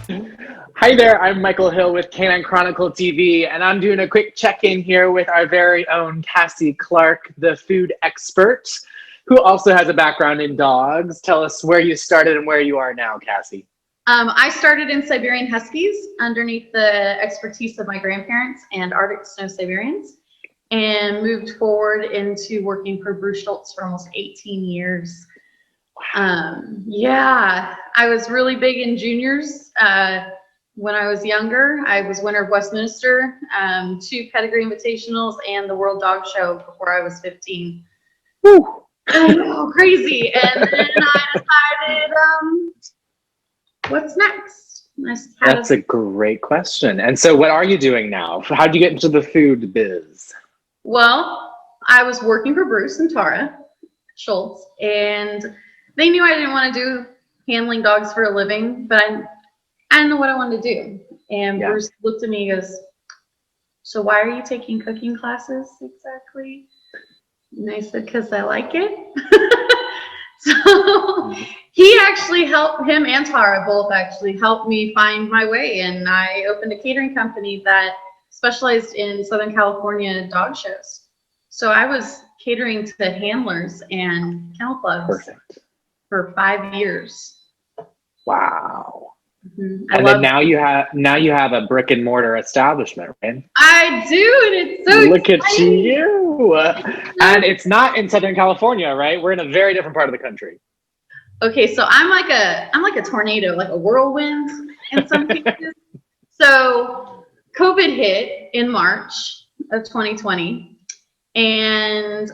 Hi there, I'm Michael Hill with Canine Chronicle TV, and I'm doing a quick check-in here with our very own Cassie Clark, the food expert, who also has a background in dogs. Tell us where you started and where you are now, Cassie. I started in Siberian Huskies underneath the expertise of my grandparents and Arctic Snow Siberians, and moved forward into working for Bruce Schultz for almost 18 years. Yeah, I was really big in juniors. When I was younger, I was winner of Westminster, 2 pedigree invitationals, and the World Dog Show before I was 15. Woo. I know, crazy. And then I decided, what's next? That's a great question. And so what are you doing now? How did you get into the food biz? Well, I was working for Bruce and Tara Schultz, and they knew I didn't want to do handling dogs for a living, but I didn't know what I wanted to do. And Bruce looked at me and goes, "So why are you taking cooking classes exactly?" And I said, "Because I like it." So he actually helped, him and Tara both actually helped me find my way. And I opened a catering company that specialized in Southern California dog shows. So I was catering to handlers and kennel clubs for 5 years. Wow. Mm-hmm. And then now you have a brick and mortar establishment, right? I do, and it's so Look exciting. at you. And it's not in Southern California, right? We're in a very different part of the country. Okay, so I'm like a tornado, like a whirlwind in some cases. So COVID hit in March of 2020, and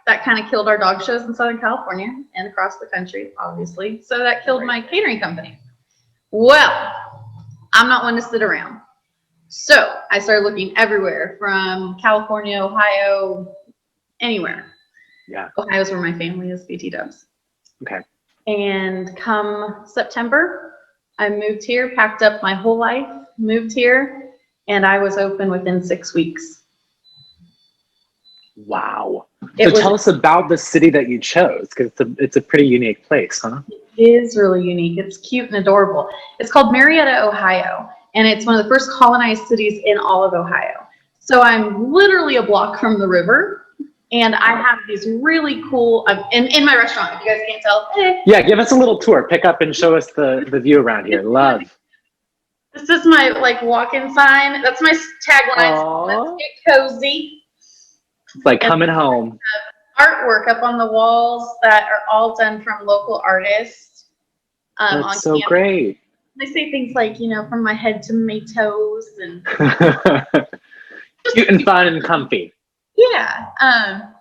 that kind of killed our dog shows in Southern California and across the country, obviously. So that killed my catering company. Well, I'm not one to sit around. So I started looking everywhere, from California, Ohio, anywhere. Yeah. Ohio's where my family is, BT Dubs. Okay. And come September, I moved here, packed up my whole life, moved here, and I was open within 6 weeks. Wow. So tell us about the city that you chose, because it's a pretty unique place, huh? It is really unique. It's cute and adorable. It's called Marietta, Ohio, and it's one of the first colonized cities in all of Ohio. So I'm literally a block from the river, and I have these really cool, in my restaurant, if you guys can't tell. Hey. Yeah, give us a little tour. Pick up and show us the view around here. Love. This is my walk-in sign. That's my tagline. Let's get cozy. It's like coming home. Artwork up on the walls that are all done from local artists. That's so great. They say things like, from my head to my toes, and cute and fun and comfy. Yeah,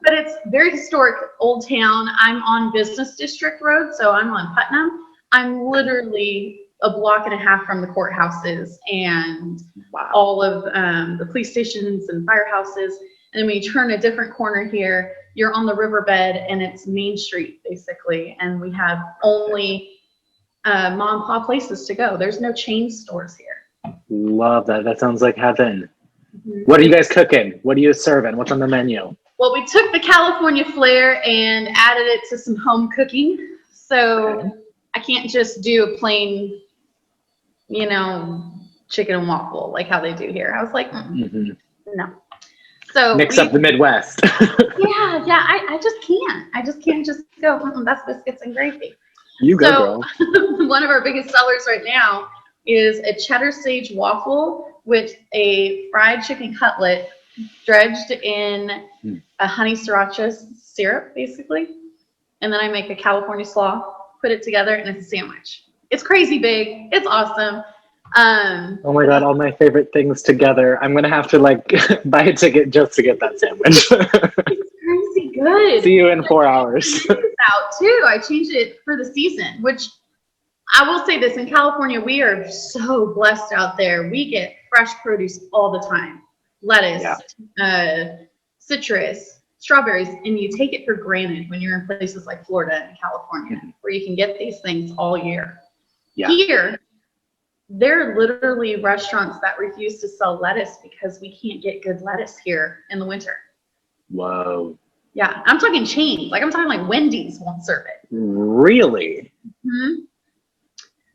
but it's very historic old town. I'm on Business District Road, so I'm on Putnam. I'm literally a block and a half from the courthouses and all of the police stations and firehouses. And then when you turn a different corner here, you're on the riverbed, and it's Main Street, basically. And we have only mom and pop places to go. There's no chain stores here. Love that. That sounds like heaven. Mm-hmm. What are you guys cooking? What are you serving? What's on the menu? Well, we took the California flair and added it to some home cooking. So I can't just do a plain, chicken and waffle like how they do here. I was like, no. So mix up the Midwest. yeah. I just can't. I just can't just go, that's biscuits and gravy. You go, girl. One of our biggest sellers right now is a cheddar sage waffle with a fried chicken cutlet dredged in a honey sriracha syrup, basically. And then I make a California slaw, put it together, and it's a sandwich. It's crazy big. It's awesome. Oh my God, all my favorite things together. I'm going to have to buy a ticket just to get that sandwich. It's crazy good. See you in 4 hours. It's out too. I changed it for the season, which I will say this, in California, we are so blessed out there. We get fresh produce all the time. Lettuce, citrus, strawberries, and you take it for granted when you're in places like Florida and California, where you can get these things all year. Yeah. Here, there are literally restaurants that refuse to sell lettuce because we can't get good lettuce here in the winter. Whoa. Yeah, I'm talking chains. I'm talking like Wendy's won't serve it. Really? Mm-hmm.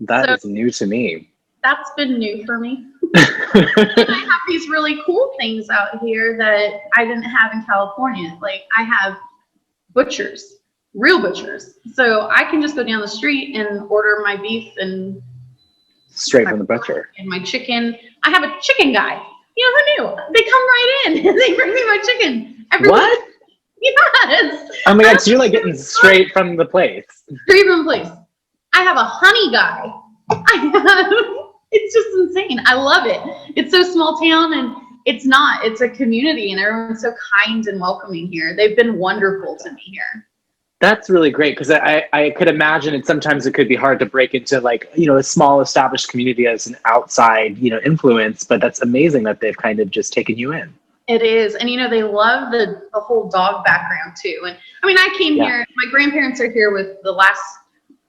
That is new to me. that's been new for me. And I have these really cool things out here that I didn't have in California. Like I have butchers, real butchers. So I can just go down the street and order my beef and straight from the butcher. And my chicken. I have a chicken guy. You know, who knew? They come right in and they bring me my chicken. What? Yes. Oh my God, so you're like getting straight from the place. Straight from the place. I have a honey guy. It's just insane. I love it. It's so small town, and it's a community, and everyone's so kind and welcoming here. They've been wonderful to me here. That's really great, because I could imagine sometimes it could be hard to break into like, you know, a small established community as an outside, you know, influence, but that's amazing that they've kind of just taken you in. It is. And, you know, they love the whole dog background too. And I mean, I came here, my grandparents are here with the last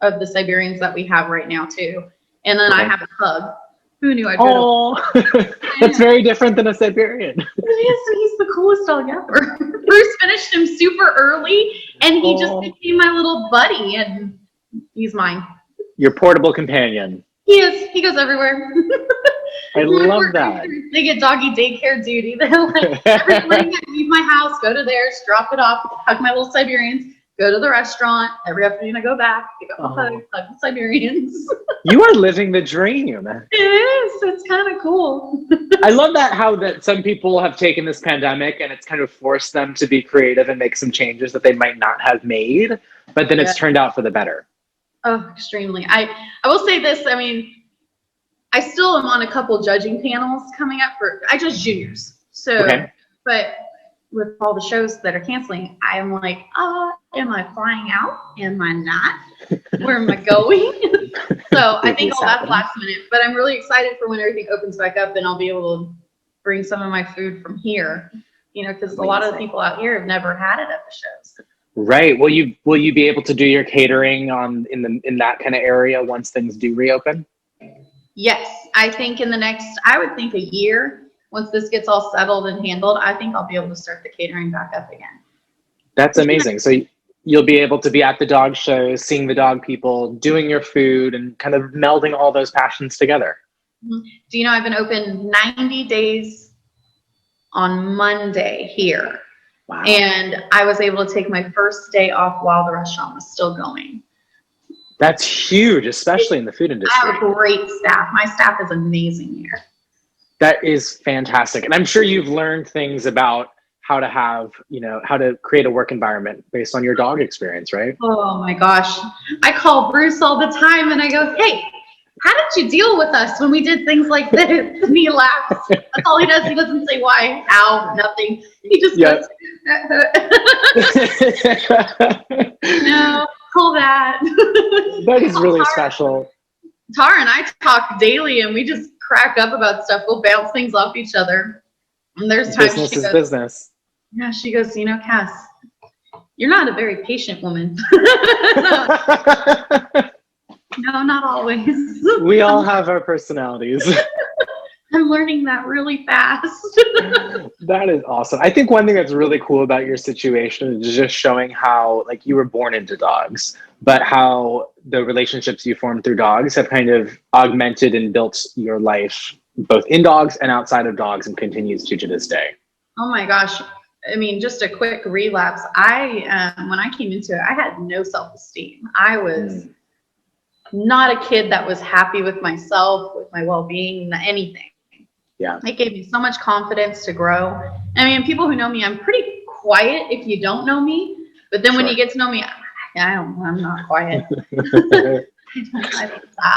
of the Siberians that we have right now too. And then I have a pug. Who knew I'd go to That's very different than a Siberian. He's the coolest dog ever. Bruce finished him super early, and he just became my little buddy, and he's mine. Your portable companion. He is. He goes everywhere. I love that. They get doggy daycare duty. They're like, every morning I leave my house, go to theirs, drop it off, hug my little Siberians, go to the restaurant. Every afternoon I go back, pick up my hug the Siberians. You are living the dream. It is. It's kind of cool. I love that some people have taken this pandemic and it's kind of forced them to be creative and make some changes that they might not have made, but then it's turned out for the better. Oh, extremely. I will say this. I mean, I still am on a couple judging panels coming up I judge juniors. So, but with all the shows that are canceling, I'm like, am I flying out? Am I not? Where am I going? So I think all that's last minute, but I'm really excited for when everything opens back up and I'll be able to bring some of my food from here, you know, because a lot of the people out here have never had it at the shows. Right. Will you be able to do your catering in that kind of area once things do reopen? Yes, I think I would think a year. Once this gets all settled and handled, I think I'll be able to start the catering back up again. That's amazing. So you'll be able to be at the dog shows, seeing the dog people, doing your food, and kind of melding all those passions together. Do you know I've been open 90 days on Monday here. Wow. And I was able to take my first day off while the restaurant was still going. That's huge, especially in the food industry. I have a great staff. My staff is amazing here. That is fantastic. And I'm sure you've learned things about how to create a work environment based on your dog experience, right? Oh my gosh. I call Bruce all the time and I go, hey, how did you deal with us when we did things like this? And he laughs. That's all he does. He doesn't say why, how, nothing. He just goes, no, call that. That is really special. Tara and I talk daily and we just crack up about stuff. We'll bounce things off each other. And there's times business is business. Yeah, she goes, you know, Cass, you're not a very patient woman. No, not always. We all have our personalities. I'm learning that really fast. That is awesome. I think one thing that's really cool about your situation is just showing how, like, you were born into dogs, but how the relationships you formed through dogs have kind of augmented and built your life both in dogs and outside of dogs, and continues to this day. Oh my gosh. I mean, just a quick relapse. When I came into it, I had no self-esteem. I was not a kid that was happy with myself, with my well-being, anything. Yeah. It gave me so much confidence to grow. I mean, people who know me, I'm pretty quiet if you don't know me, but then when you get to know me, I'm not quiet.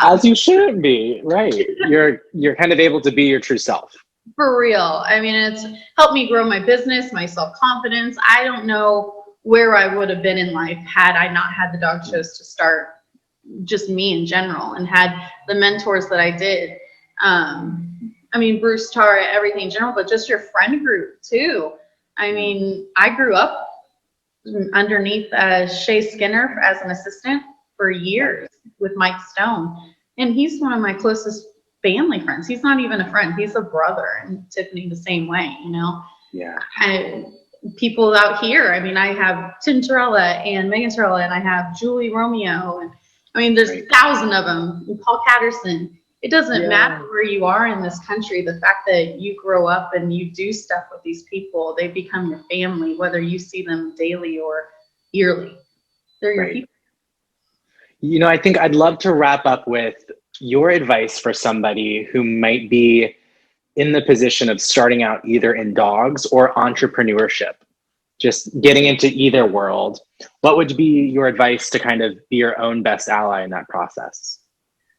As you shouldn't be, right? You're kind of able to be your true self. For real. I mean, it's helped me grow my business, my self-confidence. I don't know where I would have been in life had I not had the dog shows to start, just me in general, and had the mentors that I did. I mean, Bruce, Tara, everything in general, but just your friend group too. I mean, I grew up underneath Shay Skinner as an assistant for years with Mike Stone. And he's one of my closest family friends. He's not even a friend. He's a brother. And Tiffany the same way, you know? Yeah. People out here, I mean, I have Tim Torella and Megan Torella, and I have Julie Romeo. And I mean, there's 1,000 of them. And Paul Catterson. It doesn't Yeah. matter where you are in this country. The fact that you grow up and you do stuff with these people, they become your family, whether you see them daily or yearly. They're your Right. people. You know, I think I'd love to wrap up with your advice for somebody who might be in the position of starting out either in dogs or entrepreneurship, just getting into either world. What would be your advice to kind of be your own best ally in that process?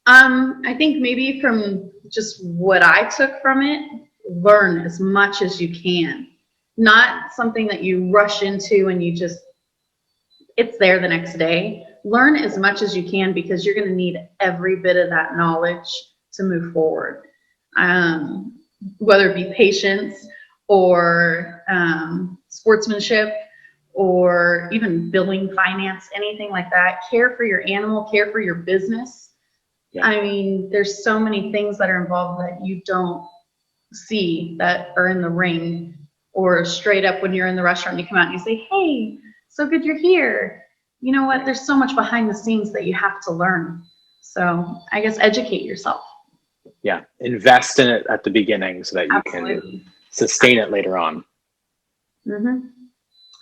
I think maybe from just what I took from it, learn as much as you can. Not something that you rush into and you just, it's there the next day. Learn as much as you can because you're going to need every bit of that knowledge to move forward. Whether it be patience or sportsmanship or even billing, finance, anything like that. Care for your animal, care for your business. Yeah. I mean, there's so many things that are involved that you don't see that are in the ring or straight up when you're in the restaurant, you come out and you say, hey, so good you're here. You know what? There's so much behind the scenes that you have to learn. So I guess educate yourself. Yeah. Invest in it at the beginning so that you Absolutely. can sustain it later on. Mm-hmm.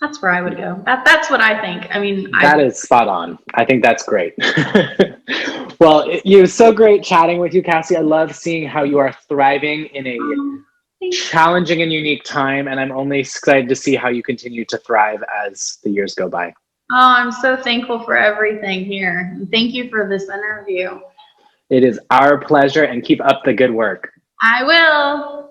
That's where I would go. That's what I think. I mean, That is spot on. I think that's great. Well, it was so great chatting with you, Cassie. I love seeing how you are thriving in a challenging and unique time, and I'm only excited to see how you continue to thrive as the years go by. Oh, I'm so thankful for everything here. And thank you for this interview. It is our pleasure, and keep up the good work. I will.